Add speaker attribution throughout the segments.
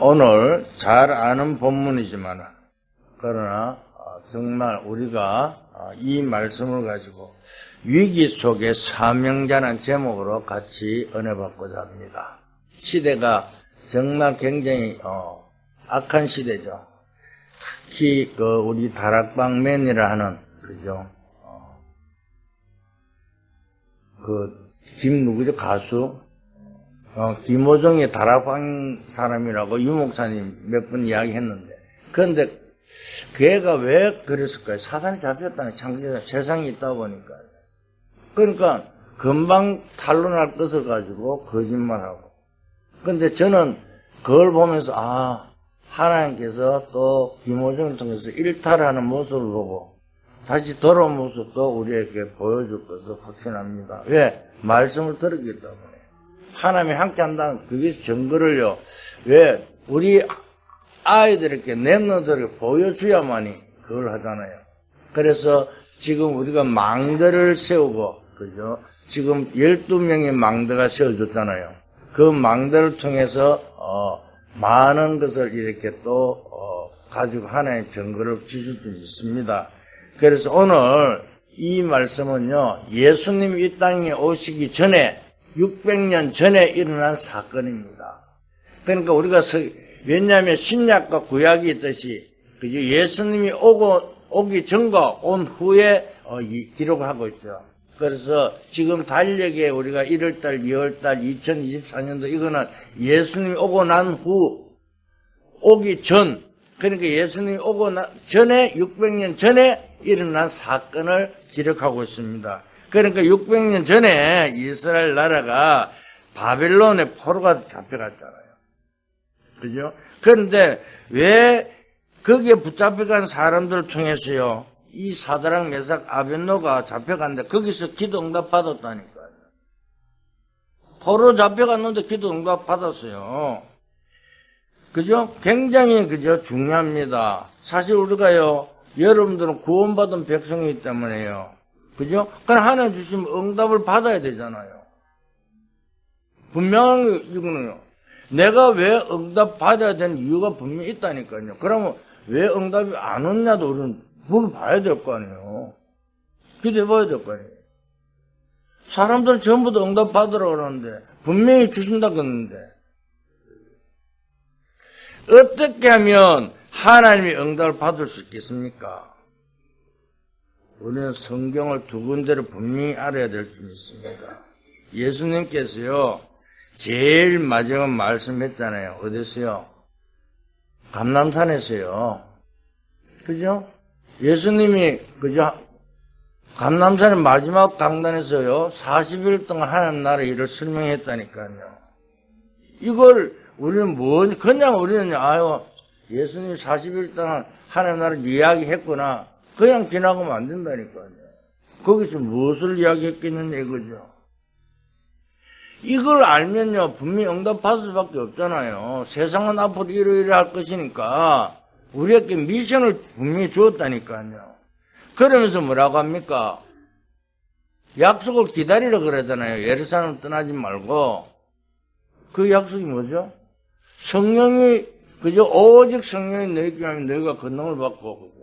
Speaker 1: 오늘 잘 아는 본문이지만 그러나 정말 우리가 이 말씀을 가지고 위기 속의 사명자라는 제목으로 같이 은혜 받고자 합니다. 시대가 정말 굉장히 악한 시대죠. 특히 우리 다락방맨이라 하는 그죠? 누구죠? 가수? 김호정의 다락방 사람이라고 유 목사님 몇 번 이야기했는데, 그런데 그 애가 왜 그랬을까요? 사단이 잡혔다는 창세자 세상이 있다 보니까. 그러니까 금방 탄로날 것을 가지고 거짓말하고. 그런데 저는 그걸 보면서 하나님께서 또 김호정을 통해서 일탈하는 모습을 보고 다시 돌아온 모습도 우리에게 보여줄 것을 확신합니다. 왜? 말씀을 들었기 때문에. 하나님이 함께 한다는 그게 증거를요. 왜? 우리 아이들에게 렘넌트들에게 보여줘야만이 그걸 하잖아요. 그래서 지금 우리가 망대를 세우고 그죠? 지금 12명의 망대가 세워졌잖아요. 그 망대를 통해서 많은 것을 이렇게 또 가지고 하나님 증거를 주실 줄 믿습니다. 그래서 오늘 이 말씀은요, 예수님이 이 땅에 오시기 전에 600년 전에 일어난 사건입니다. 그러니까 우리가 왜냐하면 신약과 구약이 있듯이 그죠? 예수님이 오기 전과 온 후에 기록을 하고 있죠. 그래서 지금 달력에 우리가 1월달, 2월달 2024년도 이거는 예수님이 오고 난 후, 오기 전, 그러니까 예수님이 오고 전에 600년 전에 일어난 사건을 기록하고 있습니다. 그러니까 600년 전에 이스라엘 나라가 바벨론의 포로가 잡혀갔잖아요. 그죠? 그런데 왜 거기에 붙잡혀간 사람들을 통해서요, 이 사드락 메삭 아벳노가 잡혀갔는데 거기서 기도 응답 받았다니까요. 포로 잡혀갔는데 기도 응답 받았어요. 그죠? 굉장히 그죠? 중요합니다. 사실 우리가요, 여러분들은 구원받은 백성이기 때문에요. 그죠? 그럼 하나님 주시면 응답을 받아야 되잖아요. 분명한 이거는요. 내가 왜 응답 받아야 되는 이유가 분명히 있다니까요. 그러면 왜 응답이 안 오냐도 우리는 물어봐야 될 거 아니에요. 기도해 봐야 될 거 아니에요. 사람들은 전부 다 응답 받으라고 그러는데 분명히 주신다 그러는데 어떻게 하면 하나님이 응답을 받을 수 있겠습니까? 우리는 성경을 두 군데를 분명히 알아야 될 줄 믿습니다. 예수님께서요, 제일 마지막 말씀했잖아요. 어디서요? 감람산에서요. 그죠? 예수님이, 그죠? 감람산의 마지막 강단에서요, 40일 동안 하나님 나라의 일을 설명했다니까요. 이걸 우리는 그냥 우리는, 예수님이 40일 동안 하나님 나라를 이야기했구나. 그냥 지나가면 안 된다니까요. 거기서 무엇을 이야기했겠느냐 이거죠. 이걸 알면요, 분명히 응답 받을 수밖에 없잖아요. 세상은 앞으로 이러이러 할 것이니까 우리에게 미션을 분명히 주었다니까요. 그러면서 뭐라고 합니까? 약속을 기다리라 그러잖아요. 예루살렘 떠나지 말고. 그 약속이 뭐죠? 성령이, 그죠? 오직 성령이 너희에게 하면 너희가 권능을 받고, 그죠?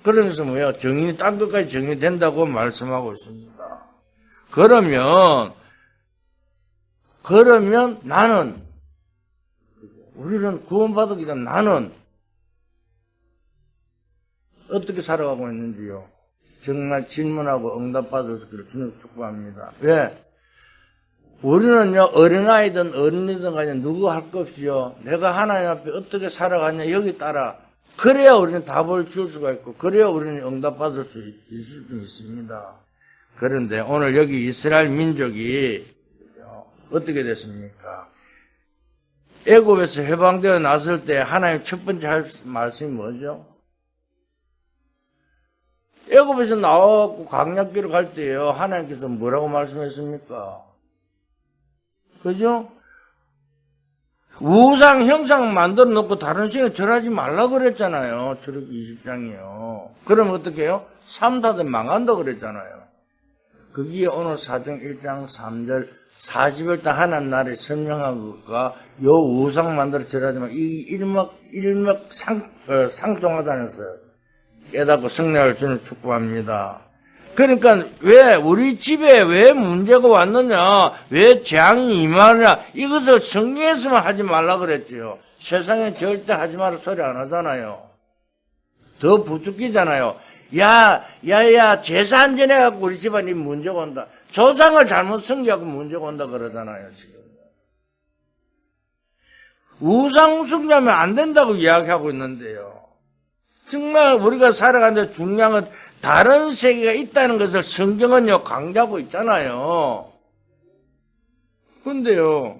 Speaker 1: 그러면서 뭐예요? 정인이 딴 것까지 정리된다고 말씀하고 있습니다. 그러면 나는, 우리는 구원받기 전에 나는 어떻게 살아가고 있는지요? 정말 질문하고 응답받을 수 있기를 주님 축복합니다. 왜? 우리는요, 어린아이든 어린이든 간에 누구 할 것 없이요, 내가 하나님 앞에 어떻게 살아가냐, 여기 따라. 그래야 우리는 답을 줄 수가 있고, 그래야 우리는 응답받을 수 있을 줄 믿습니다. 그런데 오늘 여기 이스라엘 민족이 어떻게 됐습니까? 애굽에서 해방되어 났을 때 하나님 첫 번째 할 말씀이 뭐죠? 애굽에서 나와갖고 광야길을 갈 때요, 하나님께서 뭐라고 말씀했습니까? 그죠? 우상 형상 만들어 놓고 다른 신을 절하지 말라 그랬잖아요. 출애굽기 20장이요. 그럼 어떻게 해요? 3, 4대 망한다 그랬잖아요. 거기에 오늘 사도행 1장 3절 40일 동안 하나님 나라에 선명한 것과 요 우상 만들어 절하지만 이 상통하다는 서 깨닫고 승리할 주를 축복합니다. 그러니까 왜 우리 집에 왜 문제가 왔느냐, 왜 재앙이 임하느냐, 이것을 성경에서만 하지 말라 그랬지요. 세상에 절대 하지 마라 소리 안 하잖아요. 더 부추기잖아요. 야, 제사 안 지내갖고 우리 집안이 문제가 온다. 조상을 잘못 섬겨갖고 문제가 온다 그러잖아요, 지금. 우상 숭배하면 안 된다고 이야기하고 있는데요. 정말 우리가 살아가는데 중요한 건 다른 세계가 있다는 것을 성경은요, 강조하고 있잖아요. 근데요,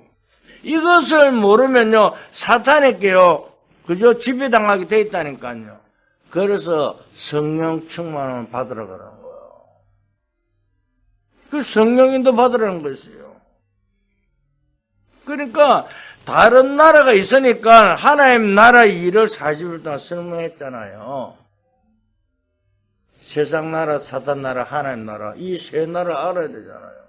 Speaker 1: 이것을 모르면요, 사탄에게요, 그저 지배당하게 돼 있다니까요. 그래서 성령 충만을 받으라 그러는 거예요. 그 성령인도 받으라는 것이에요. 그러니까 다른 나라가 있으니까 하나님 나라 일을 40일 동안 설명했잖아요. 세상 나라, 사탄 나라, 하나님 나라, 이 세 나라를 알아야 되잖아요.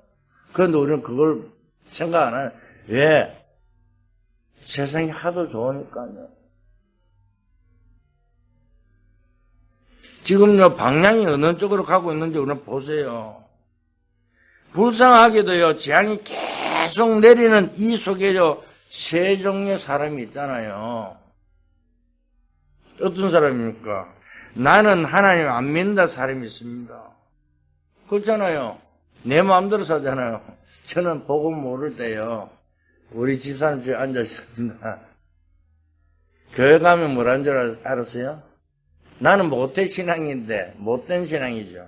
Speaker 1: 그런데 우리는 그걸 생각 안 해요. 왜? 세상이 하도 좋으니까요. 지금요, 방향이 어느 쪽으로 가고 있는지 우리는 보세요. 불쌍하게도요, 재앙이 계속 내리는 이 속에요, 세 종류의 사람이 있잖아요. 어떤 사람입니까? 나는 하나님 안 믿는다 사람이 있습니다. 그렇잖아요. 내 마음대로 사잖아요. 저는 복음 모를 때요, 우리 집사람 집에 앉아 있습니다. 교회 가면 뭐라는 줄 알았어요? 나는 못된 신앙인데, 못된 신앙이죠.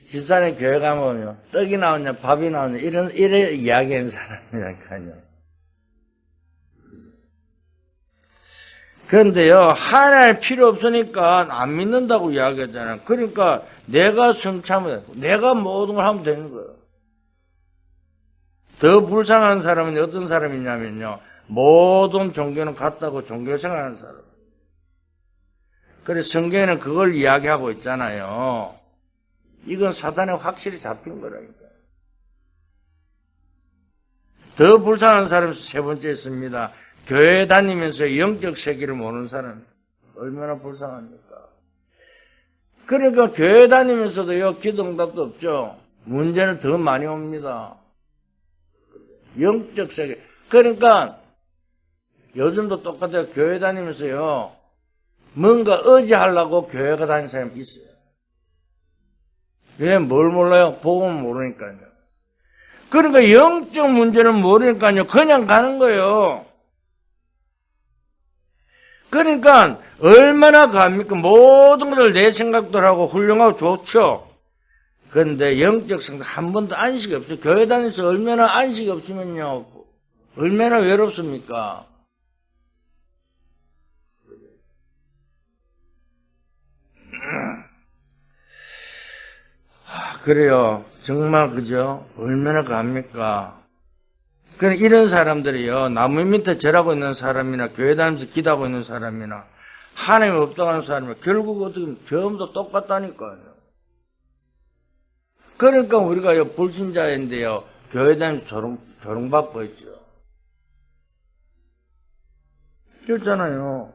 Speaker 1: 집사람 교회 가면요, 떡이 나오냐, 밥이 나오냐, 이래 이야기하는 사람이라니까요. 그런데요, 하나님 필요 없으니까 안 믿는다고 이야기하잖아요. 그러니까 내가 성참을, 내가 모든 걸 하면 되는 거예요. 더 불쌍한 사람은 어떤 사람이냐면요, 모든 종교는 같다고 종교 생활하는 사람. 그래서 성경에는 그걸 이야기하고 있잖아요. 이건 사단에 확실히 잡힌 거라니까요. 더 불쌍한 사람이 세 번째 있습니다. 교회 다니면서 영적 세계를 모르는 사람, 얼마나 불쌍합니까? 그러니까 교회 다니면서도요, 기도 응답도 없죠. 문제는 더 많이 옵니다. 영적 세계. 그러니까 요즘도 똑같아요. 교회 다니면서요, 뭔가 의지하려고 교회가 다니는 사람이 있어요. 왜? 뭘 몰라요? 복음 모르니까요. 그러니까 영적 문제는 모르니까요, 그냥 가는 거예요. 그러니까 얼마나 갑니까? 모든 것을 내 생각도 하고 훌륭하고 좋죠. 그런데 영적 생각 한 번도 안식이 없어요. 교회 다니면서 얼마나 안식이 없으면요, 얼마나 외롭습니까? 그래요. 정말 그죠? 얼마나 갑니까? 그래, 이런 사람들이요, 나무 밑에 절하고 있는 사람이나 교회 다니면서 기도하고 있는 사람이나 하나님 없다고 하는 사람이나 결국 어떻게 보면 전부 다 똑같다니까요. 그러니까 우리가요, 불신자인데요, 교회 다니면서 조롱받고 있죠. 그렇잖아요.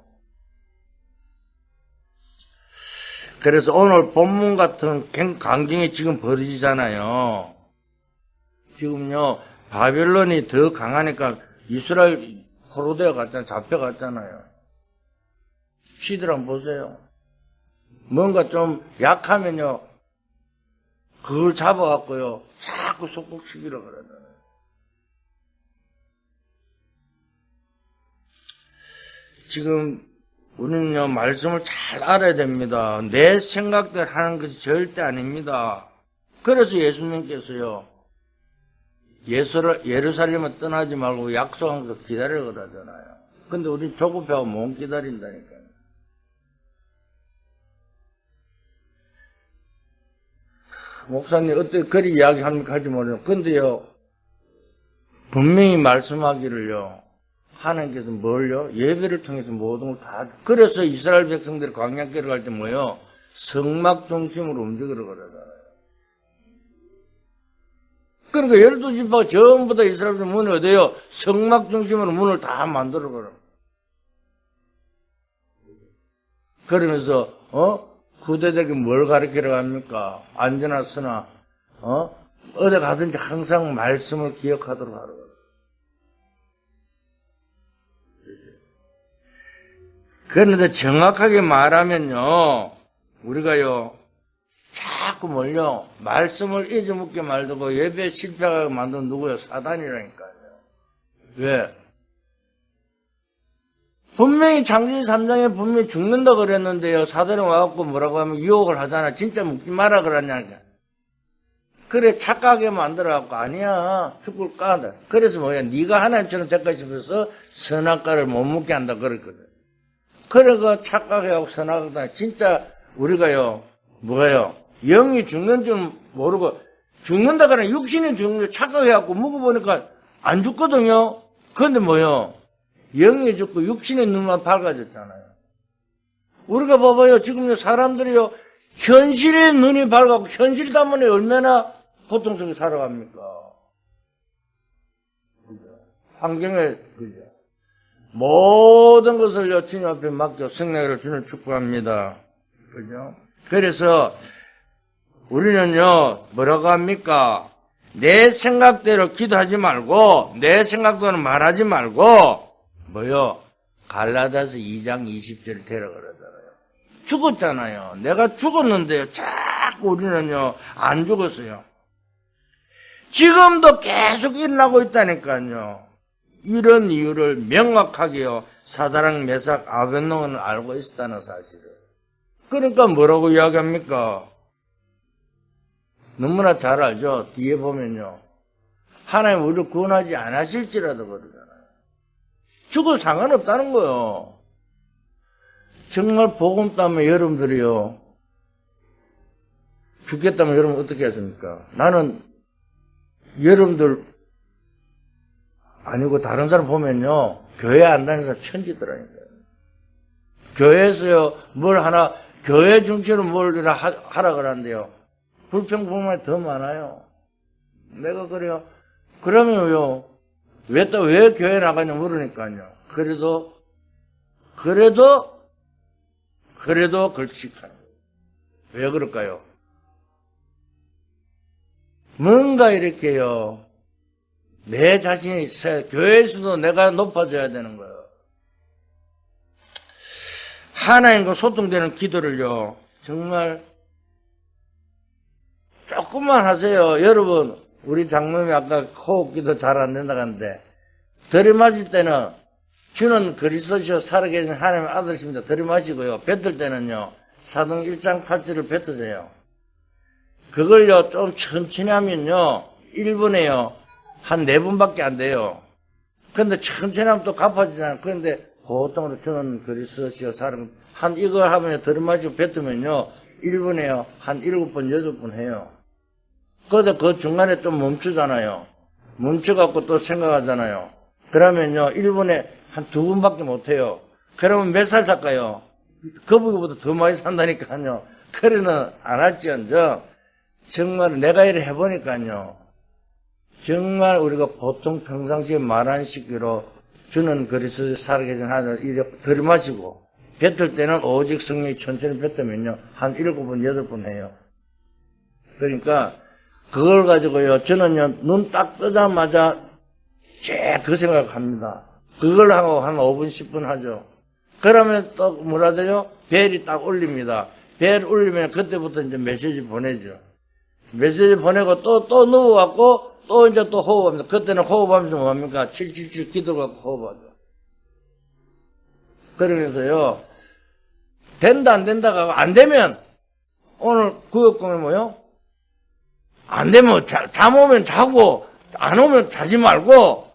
Speaker 1: 그래서 오늘 본문 같은 강경이 지금 벌어지잖아요. 지금요, 바벨론이 더 강하니까 이스라엘 포로되어 갔잖아요. 잡혀갔잖아요. 시들 한번 보세요. 뭔가 좀 약하면요, 그걸 잡아갖고요, 자꾸 속국시키려고 그러잖아요. 지금 우리는요, 말씀을 잘 알아야 됩니다. 내 생각대로 하는 것이 절대 아닙니다. 그래서 예수님께서요, 예루살렘을 떠나지 말고 약속한 거 기다리라 그러잖아요. 근데 우리 조급해하고 못 기다린다니까요. 목사님 어떻게 그리 이야기합니까 할지 모르겠어요. 근데요, 분명히 말씀하기를요, 하나님께서 뭘요? 예배를 통해서 모든 걸 다, 그래서 이스라엘 백성들이 광야길을 갈 때 뭐예요? 성막 중심으로 움직이라 그러잖아요. 그러니까 12지파가 전부 다 이스라엘 문이 어디에요? 성막 중심으로 문을 다 만들어버려. 그러면서, 후대들에게 뭘 가르치려고 합니까? 안전하 쓰나, 어디 가든지 항상 말씀을 기억하도록 하라고. 그런데 정확하게 말하면요, 우리가요, 자꾸 뭘요, 말씀을 잊어먹게 말고 예배 실패하게 만든 누구요? 사단이라니까요. 왜? 분명히 창세기 3장에 분명히 죽는다 그랬는데요, 사단이 와갖고 뭐라고 하면 유혹을 하잖아. 진짜 묵지 마라 그러냐니까. 그래, 착각하게 만들어갖고, 아니야, 죽을까? 그래서 뭐야, 네가 하나님처럼 될까 싶어서 선악과를 못 먹게 한다 그랬거든. 그래가 착각해갖고 선악하다. 진짜 우리가요, 뭐예요? 영이 죽는 줄 모르고, 죽는다 그러면 육신이 죽는 줄 착각해갖고 먹어보니까 안 죽거든요? 그런데 뭐요? 영이 죽고 육신의 눈만 밝아졌잖아요. 우리가 봐봐요. 지금 사람들이요, 현실의 눈이 밝아갖고 현실 때문에 얼마나 고통 속에 살아갑니까? 그죠? 환경에, 그죠? 모든 것을요, 주님 앞에 맡겨 승리를 주님 축복합니다. 그죠? 그래서 우리는요, 뭐라고 합니까? 내 생각대로 기도하지 말고, 내 생각대로 말하지 말고, 뭐요? 갈라디아서 2장 20절을 되라 그러잖아요. 죽었잖아요. 내가 죽었는데요, 자꾸 우리는요, 안 죽었어요. 지금도 계속 일어나고 있다니까요. 이런 이유를 명확하게요, 사드락, 메삭, 아벳노고는 알고 있었다는 사실을. 그러니까 뭐라고 이야기합니까? 너무나 잘 알죠? 뒤에 보면요, 하나님 우리를 구원하지 않으실지라도 그러잖아요. 죽어도 상관없다는 거예요. 정말 복음 때문에 여러분들이요, 죽겠다면 여러분 어떻게 했습니까? 나는 여러분들 아니고 다른 사람 보면요, 교회 안 다니는 사람 천지더라니까요. 교회에서요, 뭘 하나, 교회 중심으로 뭘 하라 그러는데요, 불평불만이 더 많아요. 내가 그래요. 그러면요, 왜 교회 나가냐 물으니까요. 그래도 걸칙하는 거예요. 왜 그럴까요? 뭔가 이렇게요, 내 자신이 있어야, 교회에서도 내가 높아져야 되는 거예요. 하나님과 소통되는 기도를요, 정말 조금만 하세요. 여러분, 우리 장로님이 아까 호흡기도 잘 안 된다고 하는데, 들이마실 때는 주는 그리스도시요 살아계신 하나님의 아들이십니다. 들이마시고요, 뱉을 때는요, 사도행 1장 8절을 뱉으세요. 그걸요, 좀 천천히 하면요, 1분에요, 한 4분밖에 안 돼요. 근데 천천히 하면 또 갚아지잖아요. 그런데 보통으로 주는 그리스도시요 사람, 이거 하면 들이마시고 뱉으면요, 1분에요, 한 7번, 8번 해요. 그런데 그 중간에 좀 멈추잖아요. 멈춰갖고 또 생각하잖아요. 그러면요, 1분에 한 2분밖에 못 해요. 그러면 몇 살 살까요? 거북이보다 더 많이 산다니까요. 그래는 안 할지언정, 정말 내가 이렇게 해보니까요, 정말 우리가 보통 평상시에 말하는 식으로 주는 그리스도 살아계신 하나님을 이렇게 들이마시고, 뱉을 때는 오직 성령이 천천히 뱉으면요, 한 7번, 8번 해요. 그러니까, 그걸 가지고요, 저는요, 눈 딱 뜨자마자, 그 생각합니다. 그걸 하고 한 5분, 10분 하죠. 그러면 또 뭐라 돼요? 벨이 딱 울립니다. 벨 울리면 그때부터 이제 메시지 보내죠. 메시지 보내고 또 누워갖고, 또 이제 또 호흡합니다. 그때는 호흡하면서 뭐합니까? 777 기도가 호흡하죠. 그러면서요, 된다, 안 된다가 하고, 안 되면, 오늘 구역공이 뭐요? 안 되면, 잠 오면 자고, 안 오면 자지 말고,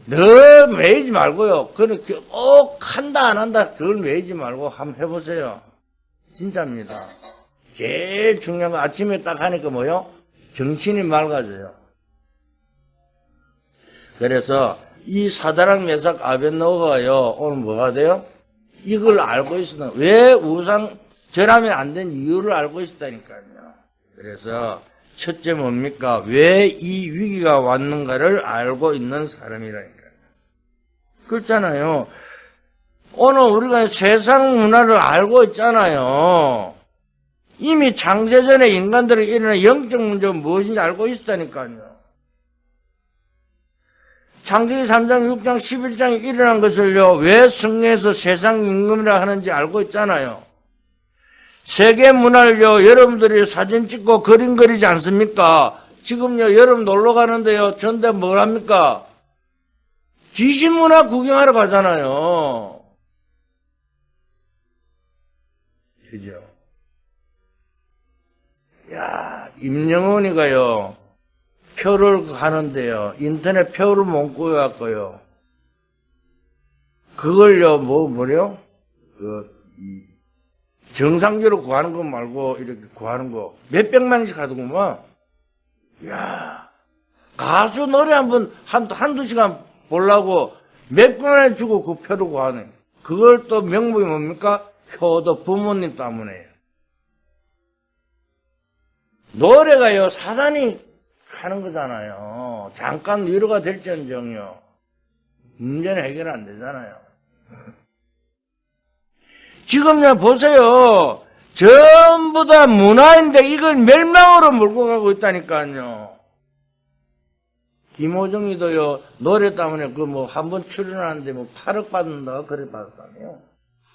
Speaker 1: 늘 매이지 말고요. 그렇게 꼭 한다, 안 한다, 늘 매이지 말고 한번 해보세요. 진짜입니다. 제일 중요한 거 아침에 딱 하니까 뭐요? 정신이 맑아져요. 그래서 이 사드락, 메삭, 아벳노고가요, 오늘 뭐가 돼요? 이걸 알고 있었다. 왜 우상 절하면 안 된 이유를 알고 있었다니까요. 그래서 첫째 뭡니까? 왜 이 위기가 왔는가를 알고 있는 사람이라니까요. 그렇잖아요. 오늘 우리가 세상 문화를 알고 있잖아요. 이미 창세전에 인간들이 일어난 영적 문제가 무엇인지 알고 있었다니까요. 창세기 3장, 6장, 11장에 일어난 것을요, 왜 성경에서 세상 임금이라 하는지 알고 있잖아요. 세계 문화를요, 여러분들이 사진 찍고 그림 그리지 않습니까? 지금요, 여러분 놀러 가는데요, 전대 뭘 합니까? 귀신 문화 구경하러 가잖아요. 그죠? 야, 임영원이가요, 표를 가는데요, 인터넷 표를 못 구해갖고요, 그걸요, 뭐래요? 정상적으로 구하는 거 말고, 이렇게 구하는 거, 몇백만원씩 하더구만. 야, 가수 노래 한두 시간 보려고 몇백만원 주고 그 표를 구하네. 그걸 또 명목이 뭡니까? 효도 부모님 때문에요. 노래가요, 사단이 하는 거잖아요. 잠깐 위로가 될지언정요. 문제는 해결 안 되잖아요. 지금요, 보세요. 전부 다 문화인데 이걸 멸망으로 몰고 가고 있다니까요. 김호중이도요, 노래 때문에 한 번 출연하는데 8억 받는다, 그래 받았다네요.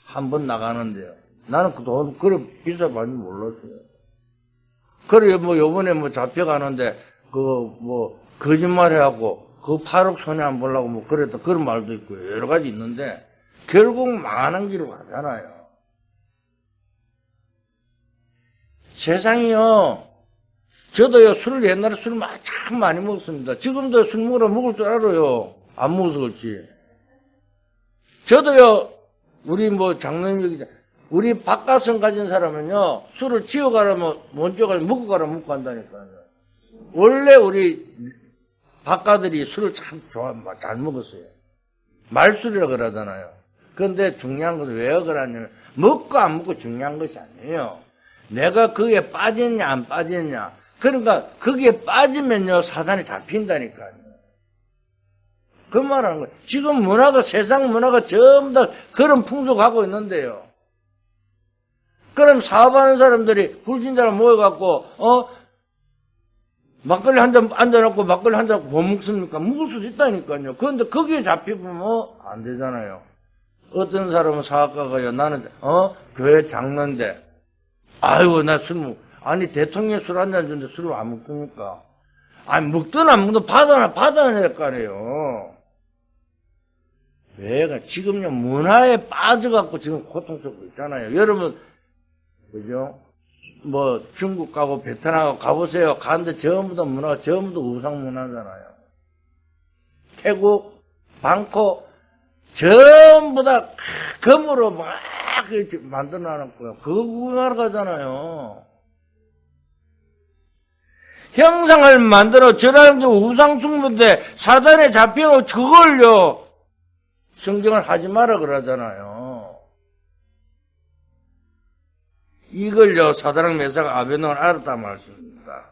Speaker 1: 한 번 나가는데요. 나는 그 돈, 그래 비싸 받는 몰랐어요. 그래, 요번에 잡혀가는데, 거짓말 해갖고, 8억 손해 안 보려고 그랬다. 그런 말도 있고, 여러 가지 있는데, 결국 망하는 길로 가잖아요. 세상이요, 저도요, 옛날에 술을 참 많이 먹었습니다. 지금도 술 먹으러 먹을 줄 알아요. 안 먹어서 그렇지. 저도요, 우리 장로님 우리 바깥성 가진 사람은요, 술을 지어가라면 먼저 가서 먹고 가라 먹고 간다니까요. 원래 우리 바깥들이 술을 참 잘 먹었어요. 말술이라 그러잖아요. 그런데 중요한 것은 왜 그러냐면, 먹고 안 먹고 중요한 것이 아니에요. 내가 거기에 빠졌냐 안 빠졌냐. 그러니까 거기에 빠지면요, 사단이 잡힌다니까요. 그 말하는 거예요. 지금 세상 문화가 전부 다 그런 풍속하고 있는데요. 그럼 사업하는 사람들이 불신자로 모여갖고, 막걸리 한 잔 앉아놓고 막걸리 한 잔 못 먹습니까? 먹을 수도 있다니까요. 그런데 거기에 잡히면 안 되잖아요. 어떤 사람은 사업가가요, 나는, 교회 장로인데, 아이고, 나 아니, 대통령이 술 한 잔 주는데 술을 안 먹습니까? 아니, 먹든 안 먹든 받아야 될 거 아니에요. 왜? 지금요, 문화에 빠져갖고 지금 고통스럽고 있잖아요. 여러분, 그죠? 중국 가고 베트남 가보세요. 가는데 전부 다 문화가 전부 다 우상 문화잖아요. 태국, 방콕, 전부 다 금으로 막 만들어 놨고요. 그거 구경하러 가잖아요. 형상을 만들어 절하는 게 우상 숭배인데 사단에 잡히고 그걸요, 성경을 하지 마라 그러잖아요. 이걸요, 사단랑 메사가 아벤노를 알았단 말씀입니다.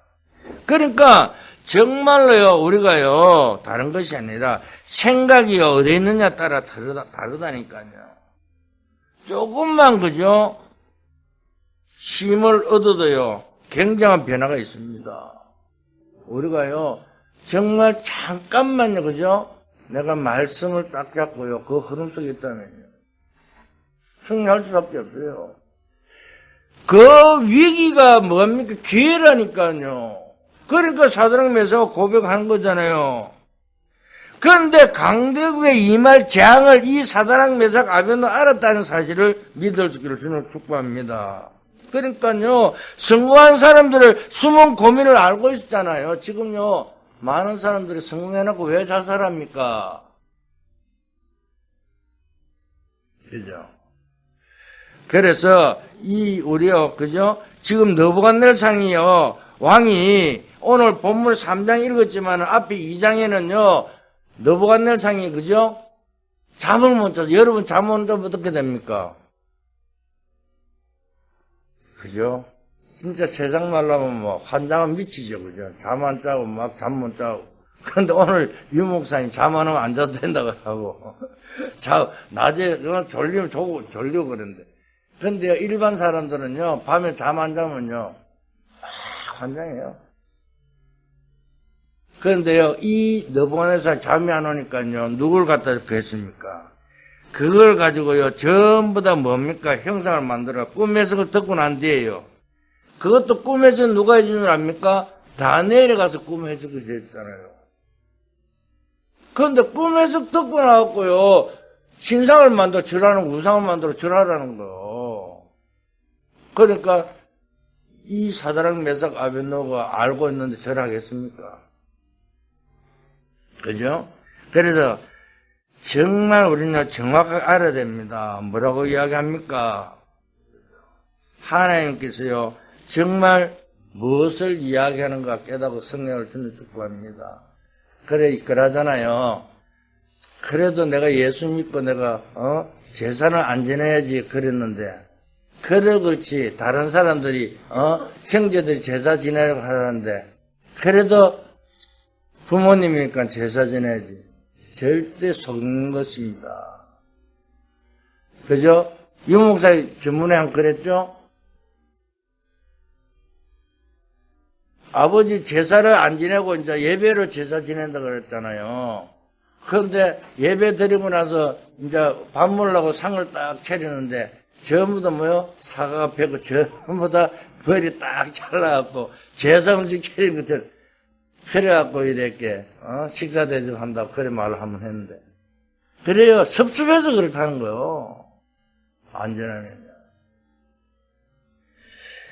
Speaker 1: 그러니까 정말로요, 우리가요, 다른 것이 아니라 생각이 어디 있느냐 따라 다르다니까요. 조금만 그죠? 힘을 얻어도요, 굉장한 변화가 있습니다. 우리가요, 정말 잠깐만요, 그죠? 내가 말씀을 딱 잡고요, 그 흐름 속에 있다면요, 승리할 수밖에 없어요. 그 위기가 뭡니까? 기회라니까요. 그러니까 사드락 메사가 고백하는 거잖아요. 그런데 강대국에 임할 재앙을 이 사드락 메삭 아벤노 알았다는 사실을 믿을 수 있기를 주님을 축복합니다. 그러니까요, 성공한 사람들을 숨은 고민을 알고 있었잖아요. 지금요, 많은 사람들이 성공해놓고 왜 자살합니까? 그죠? 그래서 우리요, 그죠? 지금 느부갓네살상이요, 왕이 오늘 본문 3장 읽었지만 앞에 2장에는요, 느부갓네살상이, 그죠? 잠을 못 자서, 여러분 잠 못 자면 어떻게 됩니까? 그죠? 진짜 세상 말라면 뭐 환장은 미치죠, 그죠? 잠 안 자고 막 잠 못 자고. 그런데 오늘 유 목사님 잠 안 오면 안 자도 된다고 하고 낮에 졸리면 졸리고 그런데. 근데 일반 사람들은요 밤에 잠 안 자면요 환장해요. 그런데요 이 너보관에서 잠이 안 오니까요 누굴 갖다 이렇게 했습니까? 그걸 가지고요 전부 다 뭡니까? 형상을 만들어 꿈에서 그걸 듣고 난 뒤에요. 그것도 꿈에서 누가 해준 줄 압니까? 다 내려가서 꿈 해석을 했잖아요. 그런데 꿈에서 듣고 나왔고요. 신상을 만들어 절하는 우상을 만들어 절하라는 거요. 그러니까 이 사드락 메삭 아벳느고가 알고 있는데 절하겠습니까? 그죠? 그래서 정말 우리는 정확하게 알아야 됩니다. 뭐라고 이야기합니까? 하나님께서요 정말 무엇을 이야기하는가 깨닫고 성령을 주는 축복합니다. 그러잖아요. 그래도 내가 예수 믿고 내가 제사를 안 지내야지 그랬는데 그렇지 다른 사람들이 형제들이 제사 지내려고 하는데 그래도 부모님이니까 제사 지내야지. 절대 속는 것입니다. 그죠? 유 목사 전문에 한 그랬죠? 아버지 제사를 안 지내고 이제 예배로 제사 지낸다 그랬잖아요. 그런데 예배 드리고 나서 이제 밥 먹으려고 상을 딱 차리는데 전부 다 뭐요? 사과가 배고 전부 다 벌이 딱 잘라갖고 제사 음식 차리는 것처럼 그래갖고 이렇게 식사 대접한다고 그래 말을 한번 했는데 그래요. 섭섭해서 그렇다는 거요. 안전하면.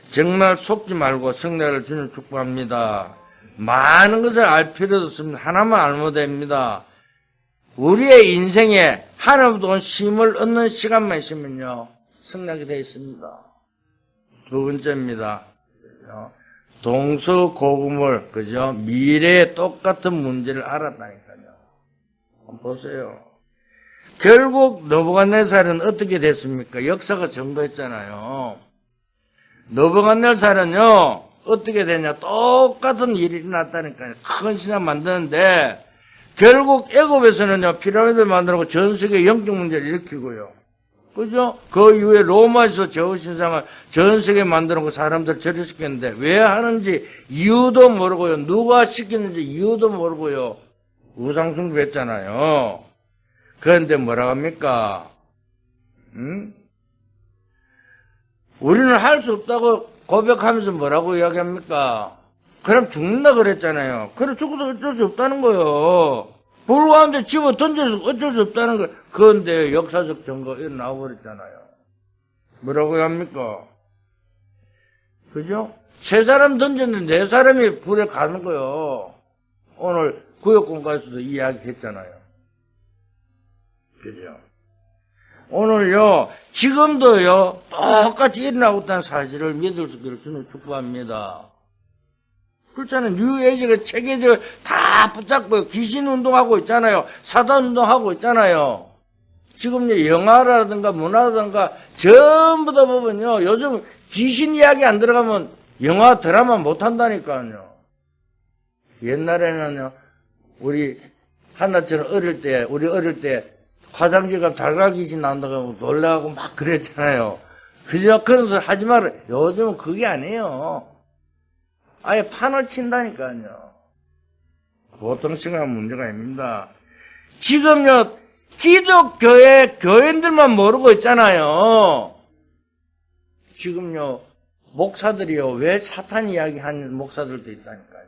Speaker 1: 정말 속지 말고 성례를 주님 축복합니다. 많은 것을 알 필요도 없습니다. 하나만 알면 됩니다. 우리의 인생에 하나님도 쉼을 얻는 시간만 있으면요 성례하게 되어 있습니다. 두 번째입니다. 동서고금을 그죠? 미래의 똑같은 문제를 알았다니까요. 한번 보세요. 결국 느부갓네살은 어떻게 됐습니까? 역사가 증거했잖아요. 느부갓네살은요 어떻게 되냐? 똑같은 일이 일어났다니까요. 큰 신상 만드는데 결국 애굽에서는요 피라미드 만들고 전 세계 영적 문제를 일으키고요. 그죠? 그 이후에 로마에서 제후신상을 전 세계에 만들고 사람들 절여시켰는데 왜 하는지 이유도 모르고요. 누가 시켰는지 이유도 모르고요. 우상숭배했잖아요. 그런데 뭐라고 합니까? 우리는 할 수 없다고 고백하면서 뭐라고 이야기합니까? 그럼 죽는다 그랬잖아요. 그래 죽어도 어쩔 수 없다는 거요. 불가운데 집어 던져서 어쩔 수 없다는 거. 그런데 역사적 증거 나와버렸잖아요. 뭐라고 합니까? 그죠? 세 사람 던졌는데 네 사람이 불에 가는 거요. 오늘 구역공과에서도 이야기했잖아요. 그죠? 오늘요, 지금도요, 똑같이 일어나고 있다는 사실을 믿을 수 있기를 주님 축복합니다. 그렇잖아요. 뉴에이지가 체계적으로 다 붙잡고 귀신 운동하고 있잖아요. 사단 운동하고 있잖아요. 지금 영화라든가 문화라든가 전부 다 보면요. 요즘 귀신 이야기 안 들어가면 영화 드라마 못 한다니까요. 옛날에는요. 우리 한나처럼 우리 어릴 때 화장실 가면 달걀 귀신 나온다고 하면 놀라고 막 그랬잖아요. 그저 그런 소리 하지 말아요. 요즘은 그게 아니에요. 아예 판을 친다니까요. 보통 생각하는 문제가 아닙니다. 지금요, 기독교의 교인들만 모르고 있잖아요. 지금요, 목사들이요, 왜 사탄 이야기 하는 목사들도 있다니까요.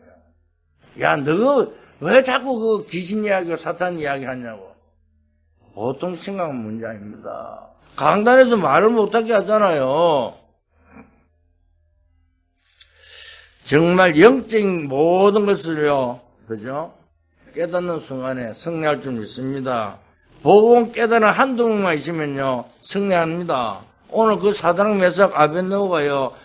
Speaker 1: 야, 너 왜 자꾸 그 귀신 이야기고 사탄 이야기 하냐고. 보통 생각하는 문제 아닙니다. 강단에서 말을 못하게 하잖아요. 정말 영적인 모든 것을요, 그죠? 깨닫는 순간에 승리할 줄 믿습니다. 복음 깨달은 한두 명만 있으면요, 승리합니다. 오늘 그 사드락 메삭 아벳느고가요,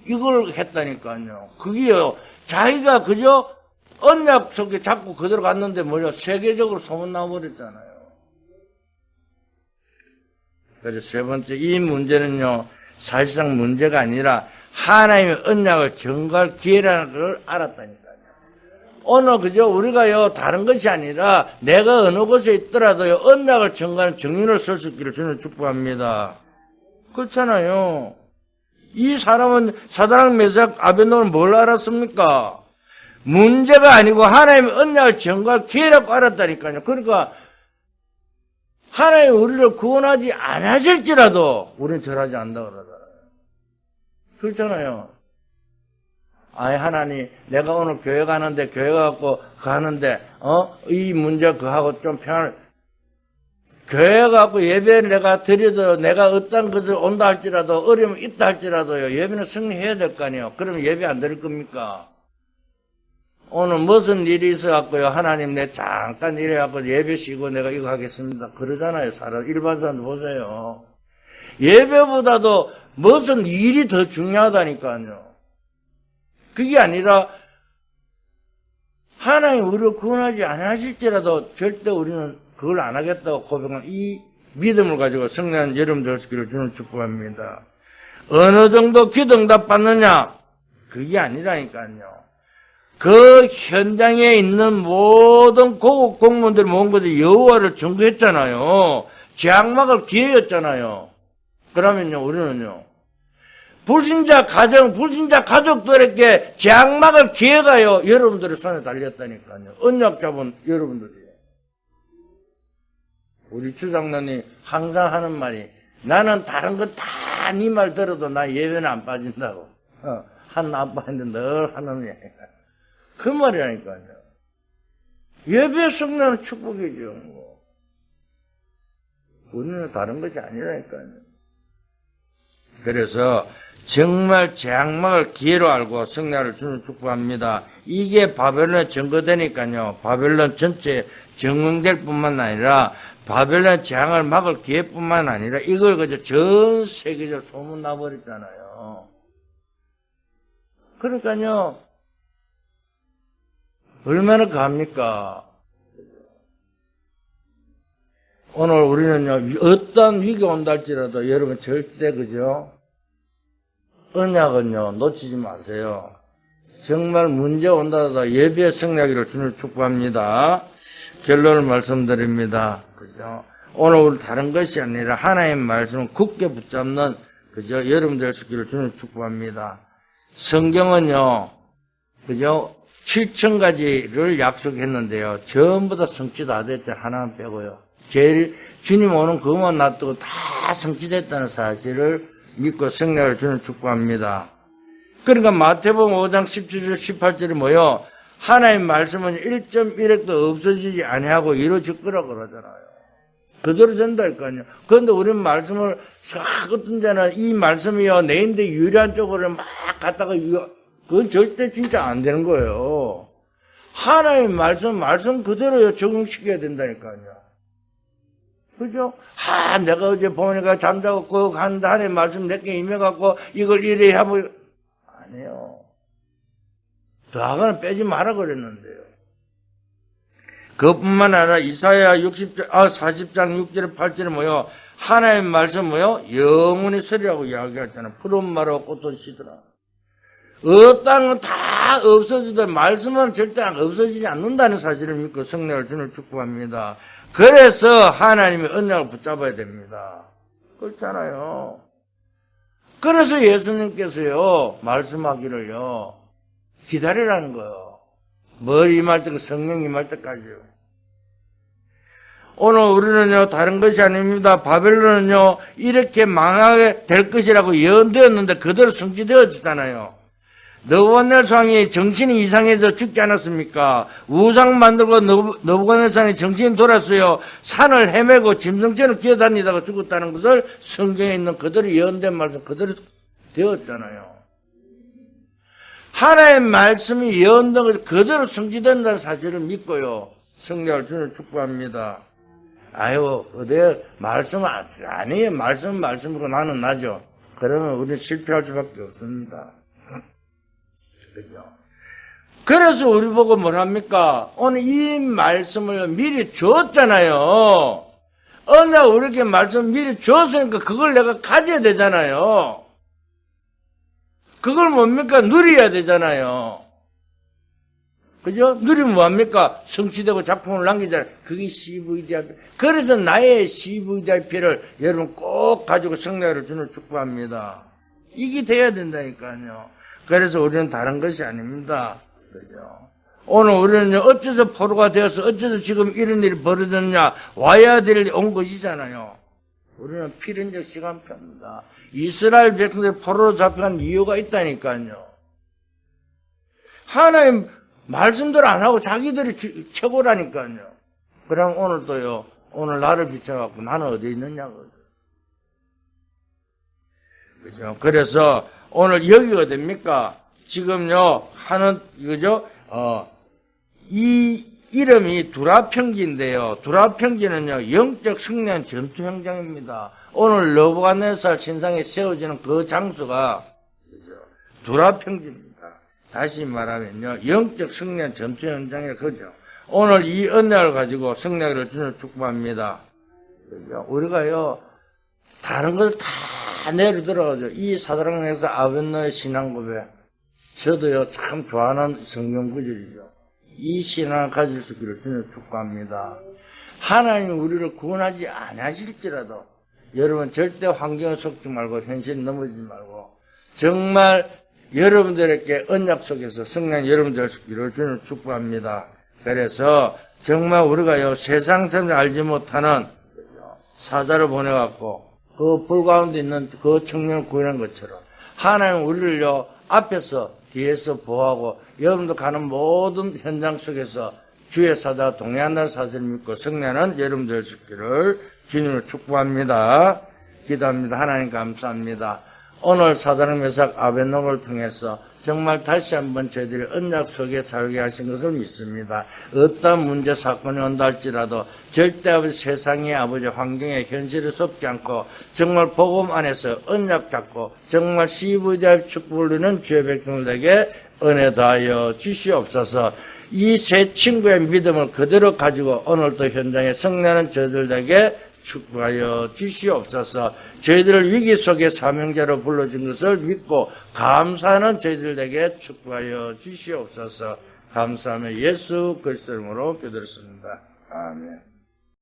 Speaker 1: 이걸 했다니까요. 그게요, 자기가 그저 언약 속에 자꾸 그대로 갔는데 뭐냐, 세계적으로 소문나버렸잖아요. 그래서 세 번째, 이 문제는요, 사실상 문제가 아니라 하나님의 언약을 증거할 기회라는 걸 알았다니까요. 오늘 그저 우리가요 다른 것이 아니라 내가 어느 곳에 있더라도요 언약을 증거하는 정인을 설 수 있기를 주님 축복합니다. 그렇잖아요. 이 사람은 사드락 메삭 아벤노는 뭘 알았습니까? 문제가 아니고 하나님의 언약을 증거할 기회라고 알았다니까요. 그러니까 하나님 우리를 구원하지 않으실지라도 우리는 절하지 않는다 그러잖아요. 그렇잖아요. 아이 하나님 내가 오늘 교회 가는데 교회 가고 가는데 이 문제 그하고 좀 평안을 교회 가고 예배를 내가 드려도 내가 어떤 것을 온다 할지라도 어려움이 있다 할지라도요 예배는 승리해야 될 거 아니에요. 그러면 예배 안 드릴 겁니까? 오늘 무슨 일이 있어갖고요 하나님 내 잠깐 이래갖고 예배 쉬고 내가 이거 하겠습니다 그러잖아요. 일반 사람들 보세요. 예배보다도 무슨 일이 더 중요하다니까요. 그게 아니라 하나님 우리를 구원하지 않으실지라도 절대 우리는 그걸 안 하겠다고 고백한 이 믿음을 가지고 성령한 여러분들 되시기를 주는 축복합니다. 어느 정도 기도 응답 받느냐? 그게 아니라니까요. 그 현장에 있는 모든 고급 공무원들 모은 것이 여호와를 증거했잖아요. 장막을 기회였잖아요. 그러면요 우리는요 불신자 가족들에게 장막을 기회가요 여러분들의 손에 달렸다니까요. 언약 잡은 여러분들이에요. 우리 주장로님 항상 하는 말이 나는 다른 거 다 네 말 들어도 나 예배는 안 빠진다고. 한 안 빠지는데 늘 하는 얘기야. 그 말이라니까요. 예배 성령은 축복이죠. 우리는 다른 것이 아니라니까요. 그래서 정말 장막을 기회로 알고 성령을 주는 축복합니다. 이게 바벨론에 증거되니까요. 바벨론 전체에 적용될 뿐만 아니라 바벨론 장을 막을 기회뿐만 아니라 이걸 그저 전 세계적으로 소문나버렸잖아요. 그러니까요. 얼마나 갑니까? 오늘 우리는요, 어떤 위기가 온다 할지라도 여러분 절대 그죠? 언약은요, 놓치지 마세요. 정말 문제 온다 하더라도 예배의 승리하기를 주님 축복합니다. 결론을 말씀드립니다. 그죠? 오늘 우리 다른 것이 아니라 하나님의 말씀을 굳게 붙잡는 그죠? 여러분들 되시기를 주님 축복합니다. 성경은요, 그죠? 7,000가지를 약속했는데요. 전부 다 성취 다 됐죠. 하나만 빼고요. 제일 주님 오는 그것만 놔두고 다 성취됐다는 사실을 믿고 승리를 주는 축복합니다. 그러니까 마태복음 5장 17절 18절이 뭐요? 하나님 말씀은 1.1핵도 없어지지 아니하고 이루어질 거라고 그러잖아요. 그대로 된다니까요. 그런데 우리는 말씀을 어떤 데는 이 말씀이요 내인데 유리한 쪽으로 막 갖다가 그건 절대 진짜 안 되는 거예요. 하나님 말씀 그대로 적용시켜야 된다니까요. 그죠? 내가 어제 보니까 잠자고 그 가는데 하나님 말씀 내게 임해갖고 이걸 이래 하고 아니에요. 더하고는 빼지 마라 그랬는데요. 그것뿐만 아니라 이사야 40장 6절에 8절에 뭐요? 하나님 말씀 뭐요? 영원히 서리라고 이야기했잖아요. 푸른 말하고 꽃도 시더라. 어떤 건 다 없어지도 말씀은 절대 없어지지 않는다는 사실을 믿고 성령을 주는 축복합니다. 그래서 하나님의 언약을 붙잡아야 됩니다. 그렇잖아요. 그래서 예수님께서요 말씀하기를요 기다리라는 거예요. 머리 임할 때 성령 임할 때까지요. 오늘 우리는요 다른 것이 아닙니다. 바벨론은요 이렇게 망하게 될 것이라고 예언되었는데 그대로 성취되었잖아요. 느부갓네살이 정신이 이상해서 죽지 않았습니까? 우상 만들고 느부갓네살이 정신이 돌았어요. 산을 헤매고 짐승처럼 기어다니다가 죽었다는 것을 성경에 있는 그대로 예언된 말씀 그대로 되었잖아요. 하나님의 말씀이 예언된 것이 그대로 성취된다는 사실을 믿고요. 성령을 주는 축복합니다. 어디 말씀 아니에요. 말씀으로 나는 나죠. 그러면 우리는 실패할 수밖에 없습니다. 그죠? 그래서 우리 보고 뭘 합니까? 오늘 이 말씀을 미리 줬잖아요. 언약 우리에게 말씀 미리 줬으니까 그걸 내가 가져야 되잖아요. 그걸 뭡니까? 누려야 되잖아요. 그죠? 누리면 뭐합니까? 성취되고 작품을 남기잖아요. 그게 CVDIP. 그래서 나의 CVDIP를 여러분 꼭 가지고 성례를 주는 축복합니다. 이게 돼야 된다니까요. 그래서 우리는 다른 것이 아닙니다. 그죠? 오늘 우리는 어째서 포로가 되어서 어째서 지금 이런 일이 벌어졌냐? 와야 될 온 것이잖아요. 우리는 필연적 시간표입니다. 이스라엘 백성들이 포로로 잡혀간 이유가 있다니까요. 하나님 말씀대로 안 하고 자기들이 최고라니까요. 그럼 오늘도요, 오늘 나를 비춰갖고 나는 어디 있느냐고. 그죠? 그래서 오늘 여기가 됩니까? 지금요, 그죠? 이 이름이 두라평지인데요. 두라평지는요, 영적 승리한 전투 현장입니다. 오늘 느부갓네살 신상에 세워지는 그 장소가, 그죠? 두라평지입니다. 다시 말하면요, 영적 승리한 전투 현장의 거죠. 오늘 이 은혜를 가지고 승리를 주는 축복합니다. 그죠? 우리가요, 다른 것을 다 내려들어가죠. 이 사드락메삭 아벳노의 신앙 고백. 저도요, 참 좋아하는 성경 구절이죠. 이 신앙을 가질 수 있기를 주는 축복합니다. 하나님이 우리를 구원하지 않으실지라도 여러분 절대 환경을 속지 말고 현실에 넘어지지 말고 정말 여러분들에게 언약 속에서 성령 여러분들 이를 주는 축복합니다. 그래서 정말 우리가요 세상 사람이 알지 못하는 사자를 보내갖고 그 불 가운데 있는 그 청년을 구원한 것처럼 하나님 우리를요 앞에서 뒤에서 보호하고 여러분도 가는 모든 현장 속에서 주의 사자가 동행한다는 사실을 믿고 성령하는 여러분들 되시기를 주님을 축복합니다. 기도합니다. 하나님 감사합니다. 오늘 사드락메삭 아벳노고를 통해서 정말 다시 한번 저희들이 언약 속에 살게 하신 것을 믿습니다. 어떤 문제 사건이 온다 할지라도 절대 아버지 세상의 아버지 환경에 현실을 섭지 않고 정말 복음 안에서 언약 잡고 정말 CVDIP 축복을 누리는 주의 백성들에게 은혜 다하여 주시옵소서. 이 세 친구의 믿음을 그대로 가지고 오늘도 현장에 성례하는 저희들에게 축복하여 주시옵소서. 저희들을 위기 속에 사명자로 불러준 것을 믿고 감사하는 저희들에게 축복하여 주시옵소서. 감사하며 예수 그리스도 이름으로 기도드렸습니다. 아멘.